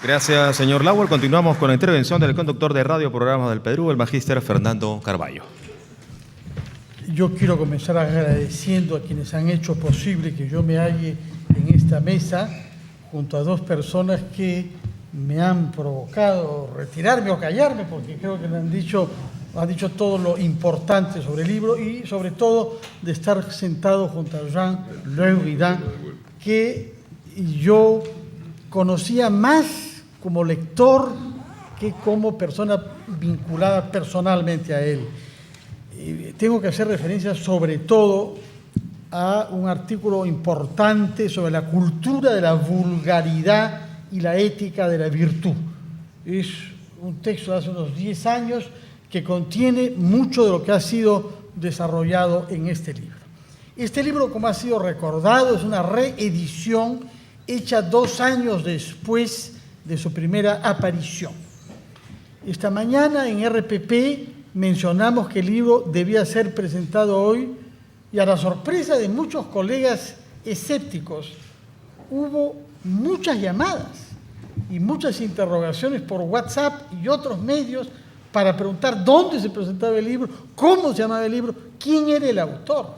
Gracias, señor Lauer. Continuamos con la intervención del conductor de Radio Programas del Perú, el magíster Fernando Carballo. Yo quiero comenzar agradeciendo a quienes han hecho posible que yo me halle en esta mesa junto a dos personas que me han provocado retirarme o callarme, porque creo que me han dicho todo lo importante sobre el libro y sobre todo de estar sentado junto a Jean Le Guidan, que yo conocía más como lector que como persona vinculada personalmente a él. Tengo que hacer referencia sobre todo a un artículo importante sobre la cultura de la vulgaridad y la ética de la virtud. Es un texto de hace unos 10 años que contiene mucho de lo que ha sido desarrollado en este libro. Este libro, como ha sido recordado, es una reedición hecha 2 años después de su primera aparición. Esta mañana en RPP mencionamos que el libro debía ser presentado hoy y a la sorpresa de muchos colegas escépticos hubo muchas llamadas y muchas interrogaciones por WhatsApp y otros medios para preguntar dónde se presentaba el libro, cómo se llamaba el libro, quién era el autor.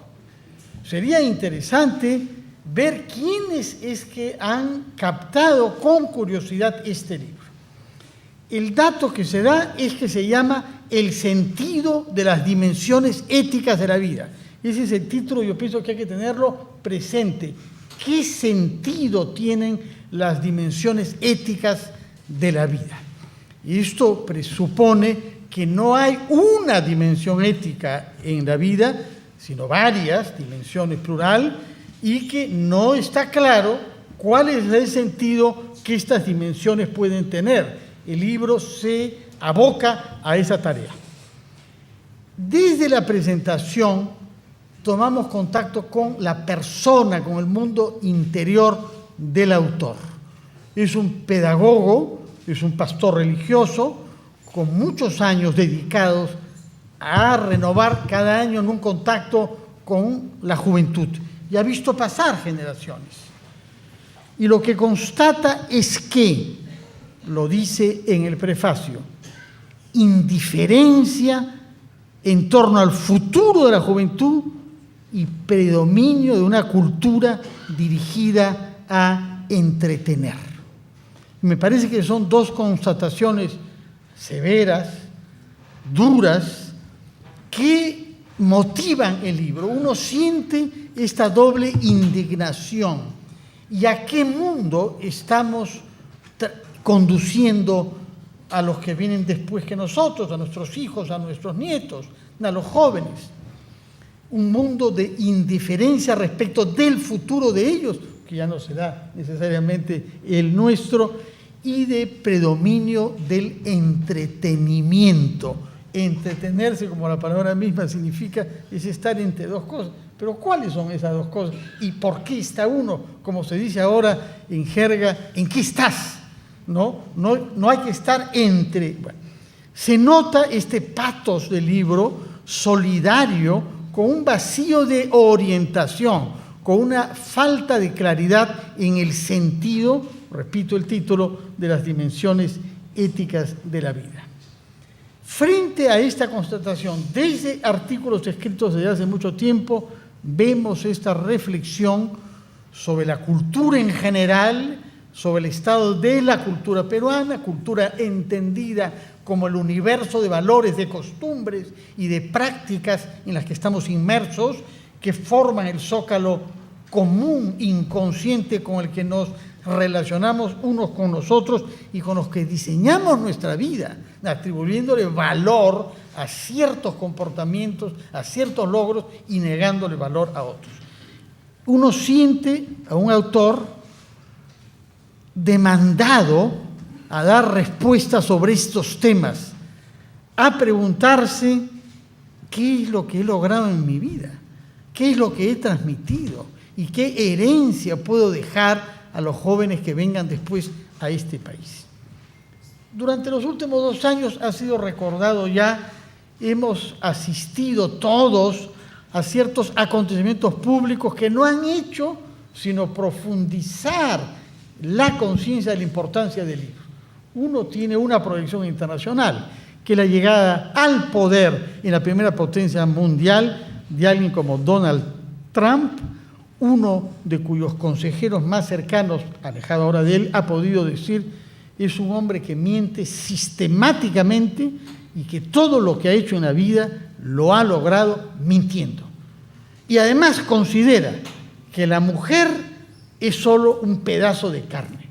Sería interesante ver quiénes es que han captado con curiosidad este libro. El dato que se da es que se llama El sentido de las dimensiones éticas de la vida. Ese es el título, yo pienso que hay que tenerlo presente. ¿Qué sentido tienen las dimensiones éticas de la vida? Y esto presupone que no hay una dimensión ética en la vida, sino varias dimensiones plural, y que no está claro cuál es el sentido que estas dimensiones pueden tener. El libro se aboca a esa tarea. Desde la presentación tomamos contacto con la persona, con el mundo interior del autor. Es un pedagogo, es un pastor religioso, con muchos años dedicados a renovar cada año en un contacto con la juventud. Y ha visto pasar generaciones. Y lo que constata es que, lo dice en el prefacio, indiferencia en torno al futuro de la juventud y predominio de una cultura dirigida a entretener. Me parece que son dos constataciones severas, duras, que motivan el libro. Uno siente esta doble indignación. ¿Y a qué mundo estamos conduciendo a los que vienen después que nosotros, a nuestros hijos, a nuestros nietos, a los jóvenes? Un mundo de indiferencia respecto del futuro de ellos, que ya no será necesariamente el nuestro, y de predominio del entretenimiento. Entretenerse, como la palabra misma significa, es estar entre dos cosas. Pero ¿cuáles son esas dos cosas? ¿Y por qué está uno? Como se dice ahora en jerga, ¿en qué estás? No hay que estar entre. Bueno, se nota este patos del libro solidario con un vacío de orientación, con una falta de claridad en el sentido, repito el título, de las dimensiones éticas de la vida. Frente a esta constatación, desde artículos escritos desde hace mucho tiempo, vemos esta reflexión sobre la cultura en general, sobre el estado de la cultura peruana, cultura entendida como el universo de valores, de costumbres y de prácticas en las que estamos inmersos, que forman el zócalo común, inconsciente, con el que nos relacionamos unos con nosotros y con los que diseñamos nuestra vida, atribuyéndole valor a ciertos comportamientos, a ciertos logros y negándole valor a otros. Uno siente a un autor demandado a dar respuestas sobre estos temas, a preguntarse qué es lo que he logrado en mi vida, qué es lo que he transmitido y qué herencia puedo dejar a los jóvenes que vengan después a este país. Durante los últimos 2 años ha sido recordado ya, hemos asistido todos a ciertos acontecimientos públicos que no han hecho sino profundizar la conciencia de la importancia del libro. Uno tiene una proyección internacional, que es la llegada al poder en la primera potencia mundial de alguien como Donald Trump, uno de cuyos consejeros más cercanos, alejado ahora de él, ha podido decir, es un hombre que miente sistemáticamente y que todo lo que ha hecho en la vida lo ha logrado mintiendo. Y además considera que la mujer es solo un pedazo de carne.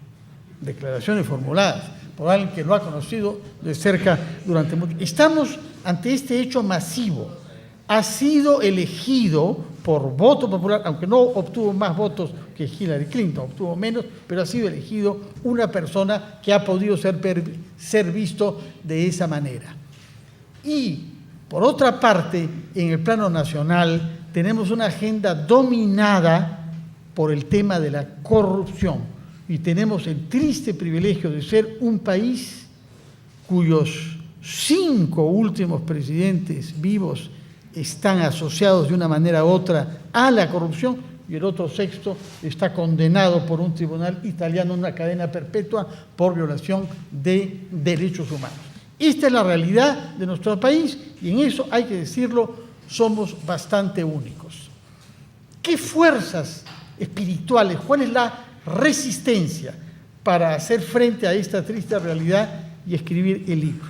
Declaraciones formuladas por alguien que lo ha conocido de cerca durante mucho tiempo. Estamos ante este hecho masivo. Ha sido elegido por voto popular, aunque no obtuvo más votos que Hillary Clinton, obtuvo menos, pero ha sido elegido una persona que ha podido ser visto de esa manera. Y, por otra parte, en el plano nacional, tenemos una agenda dominada por el tema de la corrupción. Y tenemos el triste privilegio de ser un país cuyos 5 últimos presidentes vivos están asociados de una manera u otra a la corrupción, y el otro 6º está condenado por un tribunal italiano a una cadena perpetua por violación de derechos humanos. Esta es la realidad de nuestro país, y en eso, hay que decirlo, somos bastante únicos. ¿Qué fuerzas espirituales, cuál es la resistencia para hacer frente a esta triste realidad y escribir el libro?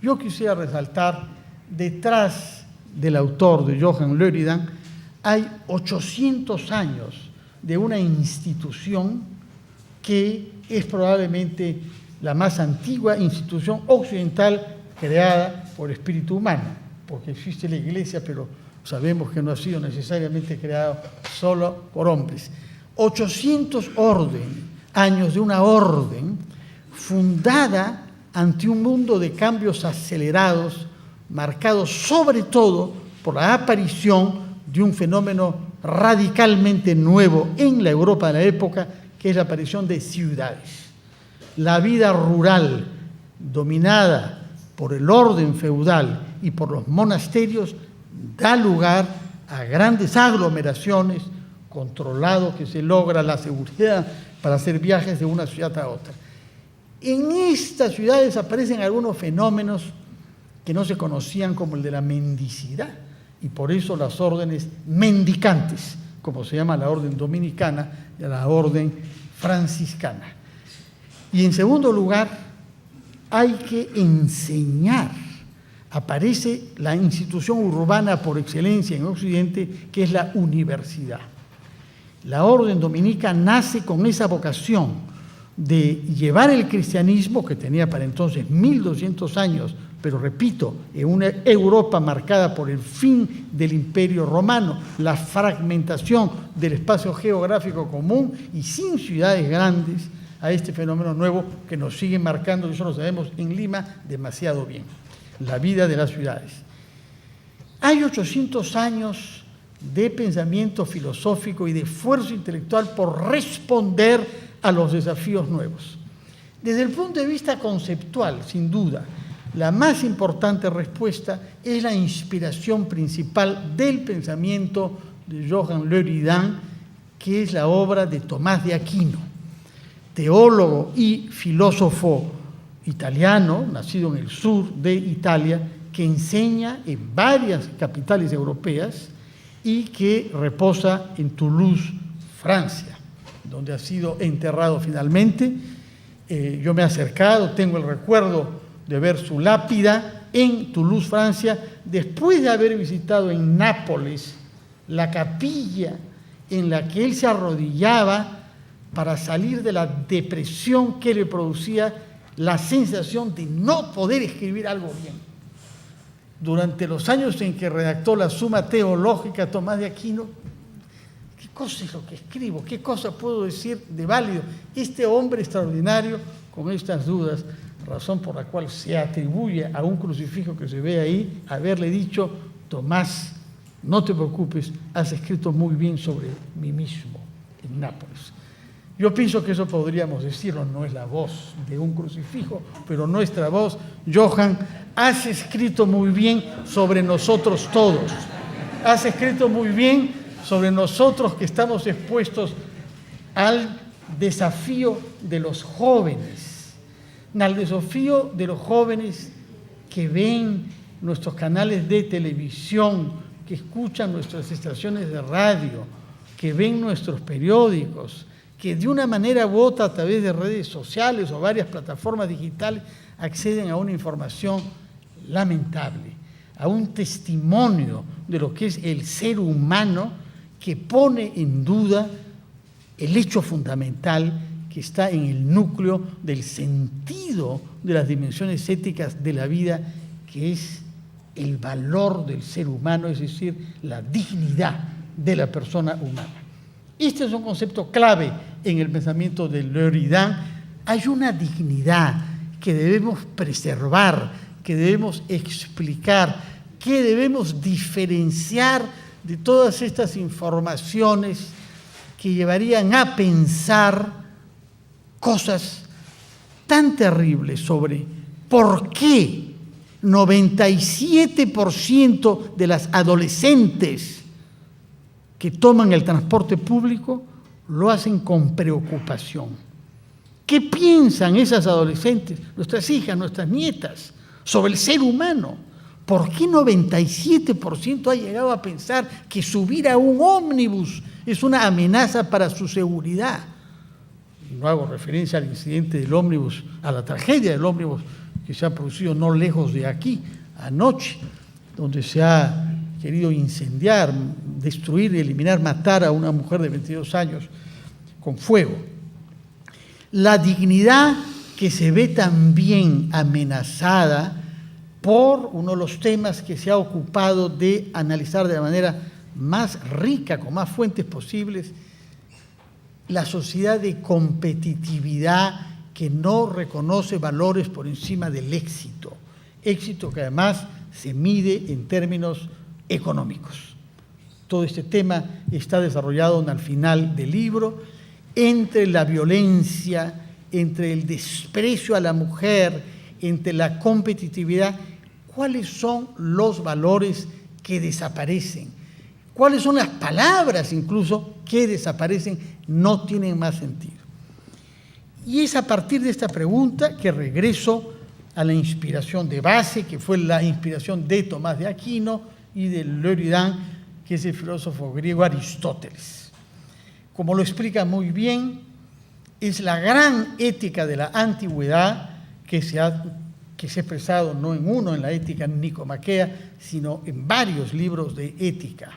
Yo quisiera resaltar, detrás del autor, de Johan Luridan, hay 800 años de una institución que es probablemente la más antigua institución occidental creada por espíritu humano, porque existe la Iglesia, pero sabemos que no ha sido necesariamente creada solo por hombres. 800 años de una orden fundada ante un mundo de cambios acelerados, marcado sobre todo por la aparición de un fenómeno radicalmente nuevo en la Europa de la época, que es la aparición de ciudades. La vida rural, dominada por el orden feudal y por los monasterios, da lugar a grandes aglomeraciones, controlado que se logra la seguridad para hacer viajes de una ciudad a otra. En estas ciudades aparecen algunos fenómenos que no se conocían, como el de la mendicidad, y por eso las órdenes mendicantes, como se llama la orden dominicana y la orden franciscana. Y en segundo lugar, hay que enseñar. Aparece la institución urbana por excelencia en Occidente, que es la universidad. La orden dominica nace con esa vocación de llevar el cristianismo, que tenía para entonces 1200 años, pero repito, en una Europa marcada por el fin del Imperio Romano, la fragmentación del espacio geográfico común y sin ciudades grandes, a este fenómeno nuevo que nos sigue marcando, y eso lo sabemos en Lima demasiado bien, la vida de las ciudades. Hay 800 años de pensamiento filosófico y de esfuerzo intelectual por responder a los desafíos nuevos. Desde el punto de vista conceptual, sin duda, la más importante respuesta es la inspiración principal del pensamiento de Johan Luridan, que es la obra de Tomás de Aquino, teólogo y filósofo italiano, nacido en el sur de Italia, que enseña en varias capitales europeas y que reposa en Toulouse, Francia, donde ha sido enterrado finalmente. Yo me he acercado, tengo el recuerdo de ver su lápida en Toulouse, Francia, después de haber visitado en Nápoles la capilla en la que él se arrodillaba para salir de la depresión que le producía la sensación de no poder escribir algo bien. Durante los años en que redactó la Suma Teológica, Tomás de Aquino, ¿qué cosa es lo que escribo? ¿Qué cosa puedo decir de válido? Este hombre extraordinario, con estas dudas, razón por la cual se atribuye a un crucifijo que se ve ahí, haberle dicho: Tomás, no te preocupes, has escrito muy bien sobre mí mismo en Nápoles. Yo pienso que eso podríamos decirlo, no es la voz de un crucifijo, pero nuestra voz. Johan, has escrito muy bien sobre nosotros todos. Has escrito muy bien sobre nosotros que estamos expuestos al desafío de los jóvenes, al desafío de los jóvenes que ven nuestros canales de televisión, que escuchan nuestras estaciones de radio, que ven nuestros periódicos, que de una manera u otra a través de redes sociales o varias plataformas digitales acceden a una información lamentable, a un testimonio de lo que es el ser humano, que pone en duda el hecho fundamental que está en el núcleo del sentido de las dimensiones éticas de la vida, que es el valor del ser humano, es decir, la dignidad de la persona humana. Este es un concepto clave en el pensamiento de L'Eridan. Hay una dignidad que debemos preservar, que debemos explicar, que debemos diferenciar de todas estas informaciones que llevarían a pensar cosas tan terribles sobre por qué 97% de las adolescentes que toman el transporte público lo hacen con preocupación. ¿Qué piensan esas adolescentes, nuestras hijas, nuestras nietas, sobre el ser humano? ¿Por qué 97% ha llegado a pensar que subir a un ómnibus es una amenaza para su seguridad? No hago referencia al incidente del ómnibus, a la tragedia del ómnibus que se ha producido no lejos de aquí, anoche, donde se ha querido incendiar, destruir, eliminar, matar a una mujer de 22 años con fuego. La dignidad que se ve también amenazada por uno de los temas que se ha ocupado de analizar de la manera más rica, con más fuentes posibles, la sociedad de competitividad que no reconoce valores por encima del éxito, éxito que además se mide en términos económicos. Todo este tema está desarrollado al final del libro, entre la violencia, entre el desprecio a la mujer, entre la competitividad. ¿Cuáles son los valores que desaparecen? ¿Cuáles son las palabras incluso que desaparecen, no tienen más sentido? Y es a partir de esta pregunta que regreso a la inspiración de base, que fue la inspiración de Tomás de Aquino y de L'Eridan, que es el filósofo griego Aristóteles. Como lo explica muy bien, es la gran ética de la antigüedad que se ha expresado no en uno, en la Ética Nicomaquea, sino en varios libros de ética.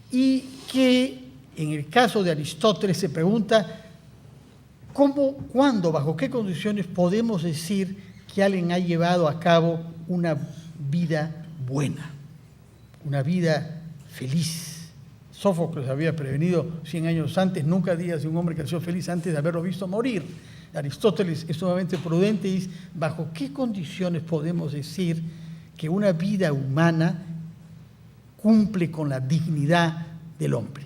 Y que en el caso de Aristóteles se pregunta cómo, cuándo, bajo qué condiciones podemos decir que alguien ha llevado a cabo una vida buena, una vida feliz. Sófocles había prevenido 100 años antes: nunca digas de un hombre que ha sido feliz antes de haberlo visto morir. Aristóteles es sumamente prudente y dice: ¿bajo qué condiciones podemos decir que una vida humana cumple con la dignidad del hombre?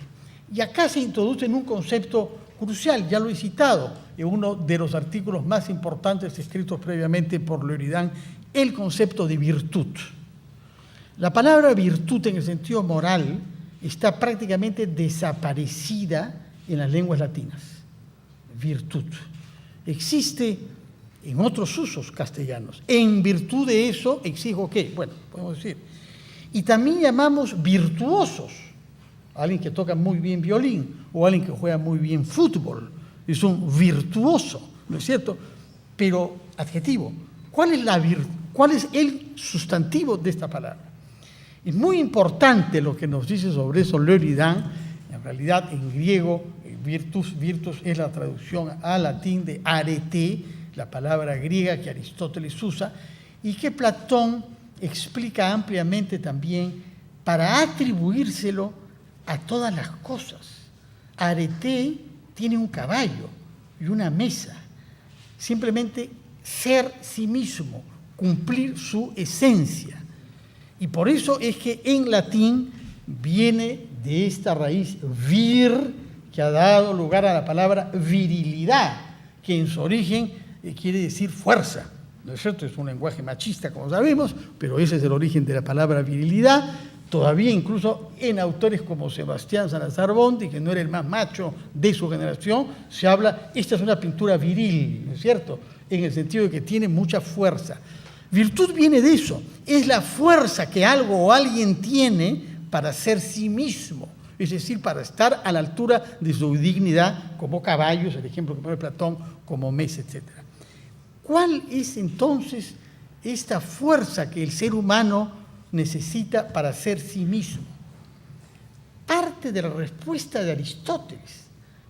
Y acá se introduce en un concepto crucial, ya lo he citado en uno de los artículos más importantes escritos previamente por L'Eridan, el concepto de virtud. La palabra virtud en el sentido moral está prácticamente desaparecida en las lenguas latinas. Virtud. Existe en otros usos castellanos. En virtud de eso exijo qué. Bueno, podemos decir. Y también llamamos virtuosos a alguien que toca muy bien violín o a alguien que juega muy bien fútbol. Es un virtuoso, ¿no es cierto? Pero adjetivo. ¿Cuál es el sustantivo de esta palabra? Es muy importante lo que nos dice sobre eso L'Eridan. En realidad, en griego, virtus es la traducción al latín de arete, la palabra griega que Aristóteles usa, y que Platón explica ampliamente también para atribuírselo a todas las cosas. Arete tiene un caballo y una mesa. Simplemente ser sí mismo, cumplir su esencia. Y por eso es que en latín viene de esta raíz vir, que ha dado lugar a la palabra virilidad, que en su origen quiere decir fuerza. ¿No es cierto? Es un lenguaje machista, como sabemos, pero ese es el origen de la palabra virilidad. Todavía incluso en autores como Sebastián Salazar Bondy, que no era el más macho de su generación, se habla, esta es una pintura viril, ¿no es cierto? en el sentido de que tiene mucha fuerza. Virtud viene de eso, es la fuerza que algo o alguien tiene para ser sí mismo, es decir, para estar a la altura de su dignidad, como caballos, el ejemplo que pone Platón, como mes, etc. ¿Cuál es entonces esta fuerza que el ser humano necesita para ser sí mismo? Parte de la respuesta de Aristóteles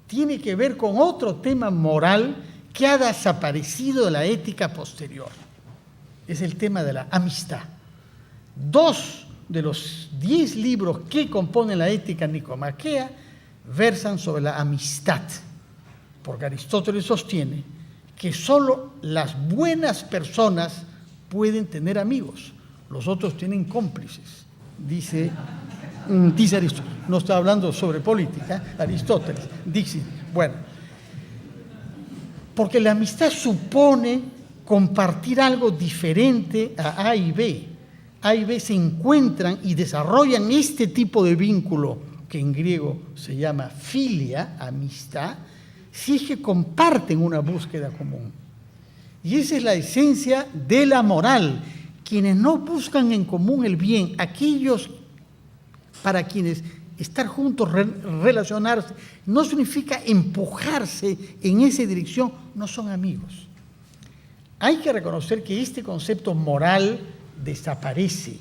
tiene que ver con otro tema moral que ha desaparecido de la ética posterior. Es el tema de la amistad. 2 de los 10 libros que componen la ética nicomaquea versan sobre la amistad, porque Aristóteles sostiene que solo las buenas personas pueden tener amigos, los otros tienen cómplices, dice Aristóteles. No está hablando sobre política, Aristóteles dice, bueno, porque la amistad supone compartir algo diferente a A y B. A y B se encuentran y desarrollan este tipo de vínculo que en griego se llama filia, amistad, si es que comparten una búsqueda común. Y esa es la esencia de la moral. Quienes no buscan en común el bien, aquellos para quienes estar juntos, relacionarse, no significa empujarse en esa dirección, no son amigos. Hay que reconocer que este concepto moral desaparece.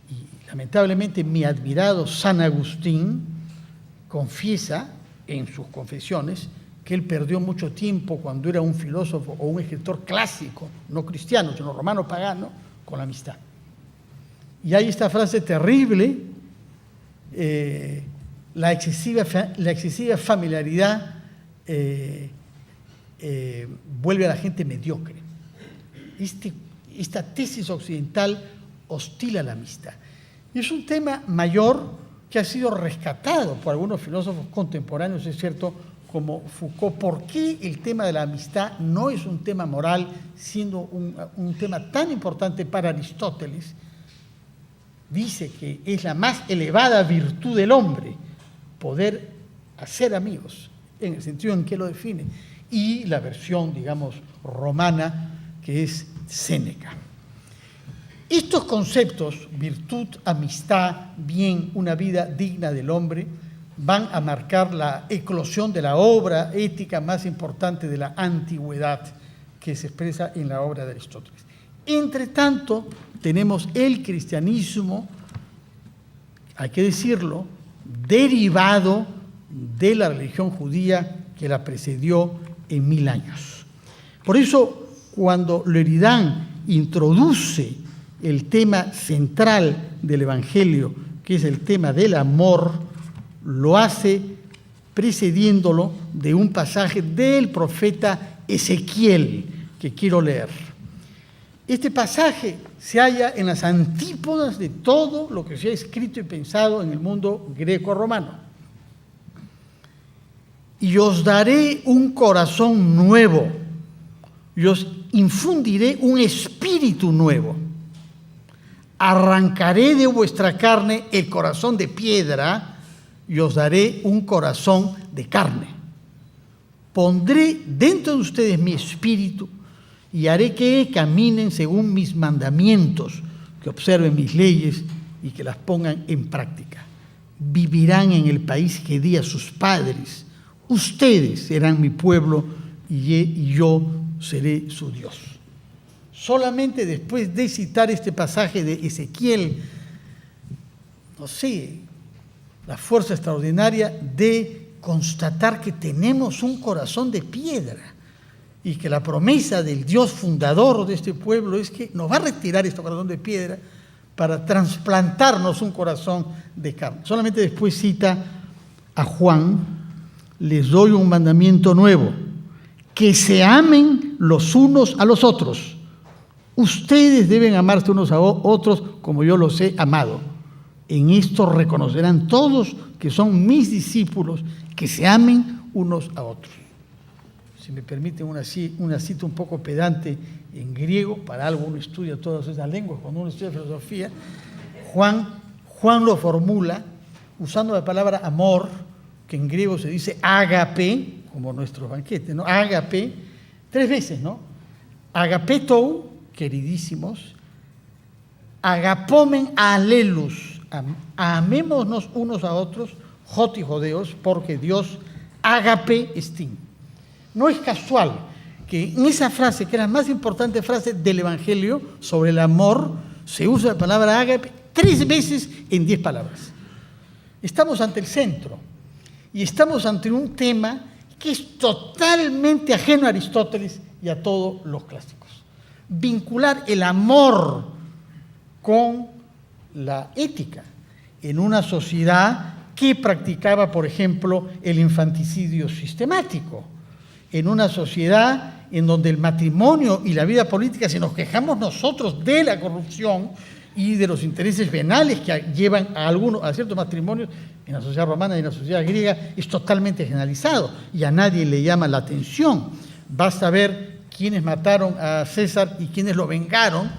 Y lamentablemente mi admirado San Agustín confiesa en sus confesiones que él perdió mucho tiempo cuando era un filósofo o un escritor clásico, no cristiano, sino romano pagano, con la amistad. Y hay esta frase terrible, la excesiva familiaridad vuelve a la gente mediocre. Esta tesis occidental hostila a la amistad. Y es un tema mayor que ha sido rescatado por algunos filósofos contemporáneos, es cierto, como Foucault. ¿Por qué el tema de la amistad no es un tema moral, siendo un tema tan importante para Aristóteles? Dice que es la más elevada virtud del hombre, poder hacer amigos, en el sentido en que lo define. Y la versión, digamos, romana, que es Séneca. Estos conceptos, virtud, amistad, bien, una vida digna del hombre, van a marcar la eclosión de la obra ética más importante de la antigüedad, que se expresa en la obra de Aristóteles. Entre tanto, tenemos el cristianismo, hay que decirlo, derivado de la religión judía que la precedió en 1000 años. Por eso, cuando Leridan introduce el tema central del Evangelio, que es el tema del amor, lo hace precediéndolo de un pasaje del profeta Ezequiel, que quiero leer. Este pasaje se halla en las antípodas de todo lo que se ha escrito y pensado en el mundo greco-romano. Y os daré un corazón nuevo, y os infundiré un espíritu nuevo. Arrancaré de vuestra carne el corazón de piedra y os daré un corazón de carne. Pondré dentro de ustedes mi espíritu y haré que caminen según mis mandamientos, que observen mis leyes y que las pongan en práctica. Vivirán en el país que di a sus padres. Ustedes serán mi pueblo y yo seré su Dios. Solamente después de citar este pasaje de Ezequiel, no sé, la fuerza extraordinaria de constatar que tenemos un corazón de piedra y que la promesa del Dios fundador de este pueblo es que nos va a retirar este corazón de piedra para trasplantarnos un corazón de carne. Solamente después cita a Juan: les doy un mandamiento nuevo, que se amen los unos a los otros. Ustedes deben amarse unos a otros como yo los he amado. En esto reconocerán todos que son mis discípulos, que se amen unos a otros. Si me permiten una cita un poco pedante en griego, para algo uno estudia todas esas lenguas, cuando uno estudia filosofía, Juan lo formula usando la palabra amor, que en griego se dice ágape, como nuestro banquete, ¿no? Ágape, 3 veces, ¿no? Agapetou, queridísimos, agapomen alelus, amémonos unos a otros, joti jodeos, porque Dios agape estim. No es casual que en esa frase, que es la más importante frase del Evangelio sobre el amor, se usa la palabra agape 3 veces en 10 palabras. Estamos ante el centro y estamos ante un tema que es totalmente ajeno a Aristóteles y a todos los clásicos. Vincular el amor con la ética en una sociedad que practicaba, por ejemplo, el infanticidio sistemático, en una sociedad en donde el matrimonio y la vida política, si nos quejamos nosotros de la corrupción y de los intereses venales que llevan a ciertos matrimonios en la sociedad romana y en la sociedad griega, es totalmente generalizado y a nadie le llama la atención. Basta ver quiénes mataron a César y quiénes lo vengaron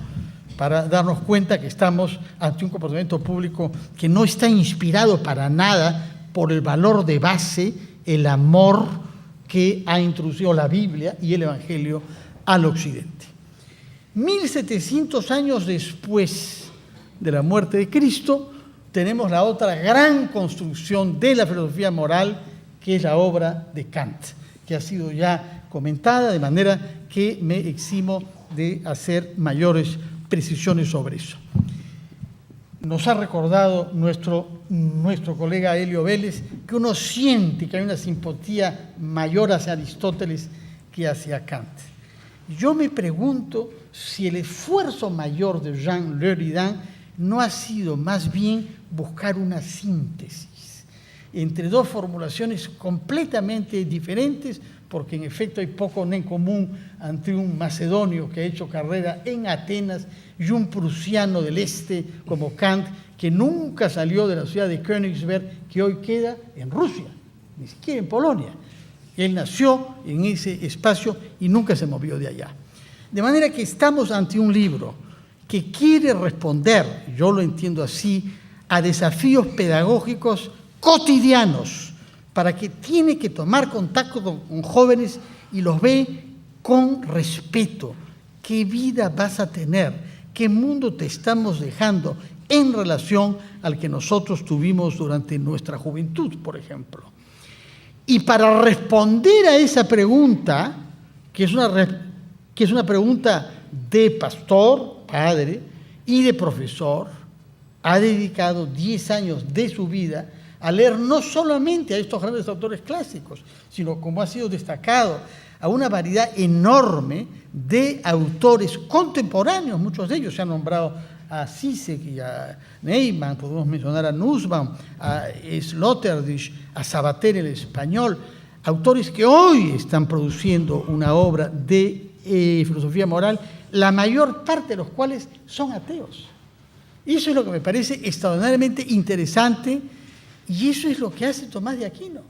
para darnos cuenta que estamos ante un comportamiento público que no está inspirado para nada por el valor de base, el amor que ha introducido la Biblia y el Evangelio al occidente. 1700 años después de la muerte de Cristo, tenemos la otra gran construcción de la filosofía moral, que es la obra de Kant, que ha sido ya comentada, de manera que me eximo de hacer mayores precisiones sobre eso. Nos ha recordado nuestro colega Helio Vélez que uno siente que hay una simpatía mayor hacia Aristóteles que hacia Kant. Yo me pregunto si el esfuerzo mayor de Jean Leuridan no ha sido más bien buscar una síntesis entre dos formulaciones completamente diferentes, porque en efecto hay poco en común entre un macedonio que ha hecho carrera en Atenas y un prusiano del este como Kant, que nunca salió de la ciudad de Königsberg, que hoy queda en Rusia, ni siquiera en Polonia. Él nació en ese espacio y nunca se movió de allá. De manera que estamos ante un libro que quiere responder, yo lo entiendo así, a desafíos pedagógicos cotidianos, para que tiene que tomar contacto con jóvenes y los ve con respeto. ¿Qué vida vas a tener? ¿Qué mundo te estamos dejando en relación al que nosotros tuvimos durante nuestra juventud, por ejemplo? Y para responder a esa pregunta, que es una pregunta de pastor, padre, y de profesor, ha dedicado 10 años de su vida a leer no solamente a estos grandes autores clásicos, sino, como ha sido destacado, a una variedad enorme de autores contemporáneos. Muchos de ellos se han nombrado a Zizek y a Neyman, podemos mencionar a Nussbaum, a Sloterdijk, a Sabater el español, autores que hoy están produciendo una obra de filosofía moral, la mayor parte de los cuales son ateos. Y eso es lo que me parece extraordinariamente interesante, y eso es lo que hace Tomás de Aquino,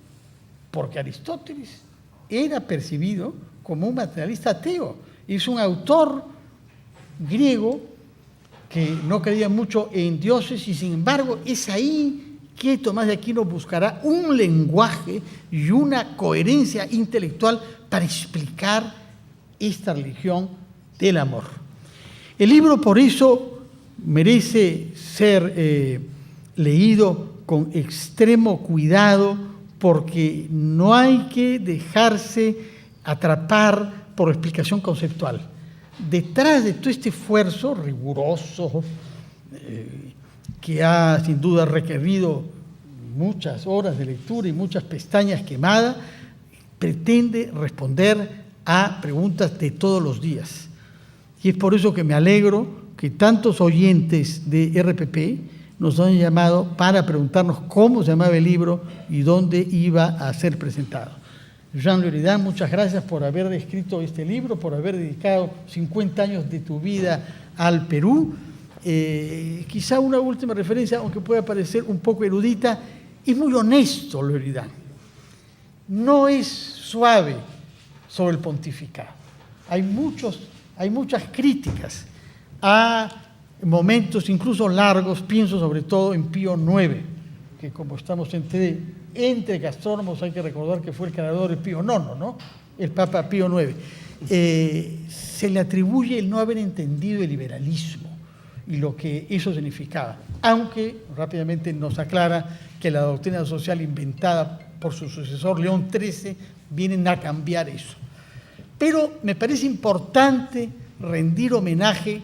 porque Aristóteles era percibido como un materialista ateo. Es un autor griego que no creía mucho en dioses y sin embargo es ahí que Tomás de Aquino buscará un lenguaje y una coherencia intelectual para explicar esta religión del amor. El libro por eso merece ser leído con extremo cuidado, porque no hay que dejarse atrapar por explicación conceptual. Detrás de todo este esfuerzo riguroso, que ha sin duda requerido muchas horas de lectura y muchas pestañas quemadas, pretende responder a preguntas de todos los días. Y es por eso que me alegro que tantos oyentes de RPP nos han llamado para preguntarnos cómo se llamaba el libro y dónde iba a ser presentado. Jean Leuridan, muchas gracias por haber escrito este libro, por haber dedicado 50 años de tu vida al Perú. Quizá una última referencia, aunque pueda parecer un poco erudita, es muy honesto Leuridan. No es suave sobre el pontificado. Hay muchas críticas a momentos incluso largos, pienso sobre todo en Pío IX, que como estamos entre gastrónomos hay que recordar que fue el creador de Pío IX, ¿no? El Papa Pío IX. se le atribuye el no haber entendido el liberalismo y lo que eso significaba, aunque rápidamente nos aclara que la doctrina social inventada por su sucesor León XIII vienen a cambiar eso. Pero me parece importante rendir homenaje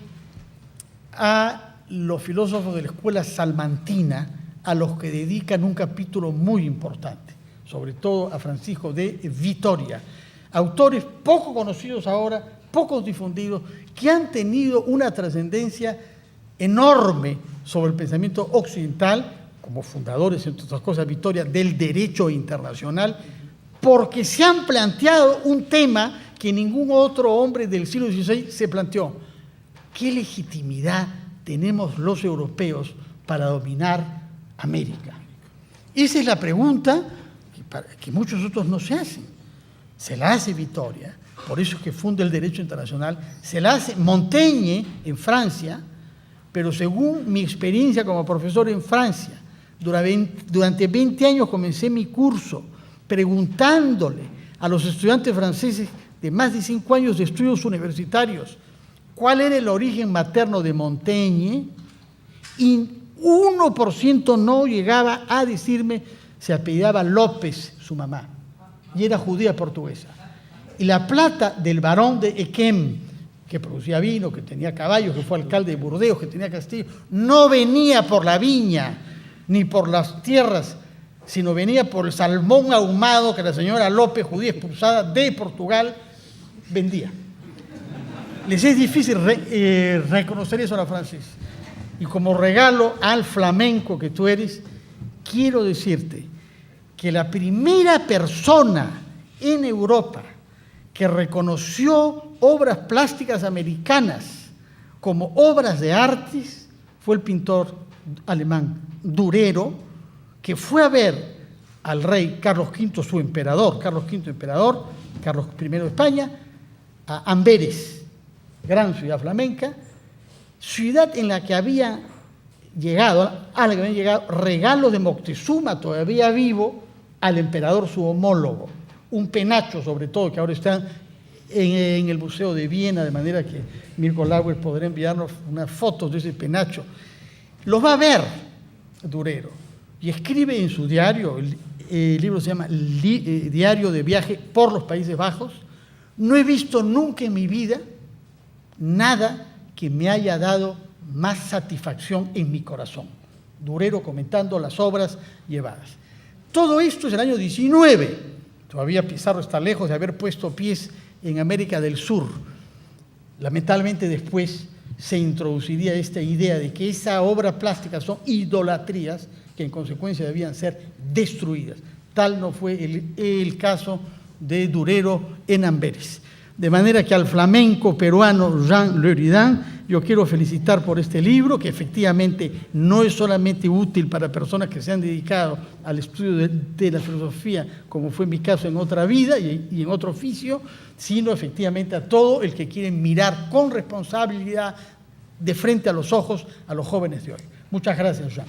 a los filósofos de la escuela salmantina, a los que dedican un capítulo muy importante, sobre todo a Francisco de Vitoria, autores poco conocidos ahora, poco difundidos, que han tenido una trascendencia enorme sobre el pensamiento occidental, como fundadores, entre otras cosas, Vitoria, del derecho internacional, porque se han planteado un tema que ningún otro hombre del siglo XVI se planteó. ¿Qué legitimidad tenemos los europeos para dominar América? Esa es la pregunta que muchos otros no se hacen. Se la hace Vitoria, por eso es que funda el derecho internacional, se la hace Montaigne en Francia, pero según mi experiencia como profesor en Francia, durante 20 años comencé mi curso preguntándole a los estudiantes franceses de más de 5 años de estudios universitarios cuál era el origen materno de Montaigne, y 1% no llegaba a decirme, se apellidaba López, su mamá, y era judía portuguesa. Y la plata del barón de Equem, que producía vino, que tenía caballos, que fue alcalde de Burdeos, que tenía castillo, no venía por la viña ni por las tierras, sino venía por el salmón ahumado que la señora López, judía expulsada de Portugal, vendía. Les es difícil reconocer eso a los franceses. Y como regalo al flamenco que tú eres, quiero decirte que la primera persona en Europa que reconoció obras plásticas americanas como obras de artes fue el pintor alemán Durero, que fue a ver al rey Carlos V, su emperador, Carlos V emperador, Carlos I de España, a Amberes, gran ciudad flamenca, ciudad en la que había llegado, a la que habían llegado regalos de Moctezuma, todavía vivo, al emperador su homólogo, un penacho sobre todo, que ahora está en el Museo de Viena, de manera que Mirko Lauer podrá enviarnos unas fotos de ese penacho. Los va a ver Durero y escribe en su diario, el libro se llama Diario de viaje por los Países Bajos: no he visto nunca en mi vida nada que me haya dado más satisfacción en mi corazón. Durero comentando las obras llevadas. Todo esto es el año 19. Todavía Pizarro está lejos de haber puesto pies en América del Sur. Lamentablemente después se introduciría esta idea de que esa obra plástica son idolatrías que en consecuencia debían ser destruidas. Tal no fue el caso de Durero en Amberes. De manera que al flamenco peruano Jean Leridan yo quiero felicitar por este libro, que efectivamente no es solamente útil para personas que se han dedicado al estudio de la filosofía, como fue mi caso en otra vida y en otro oficio, sino efectivamente a todo el que quiere mirar con responsabilidad de frente a los ojos a los jóvenes de hoy. Muchas gracias, Jean.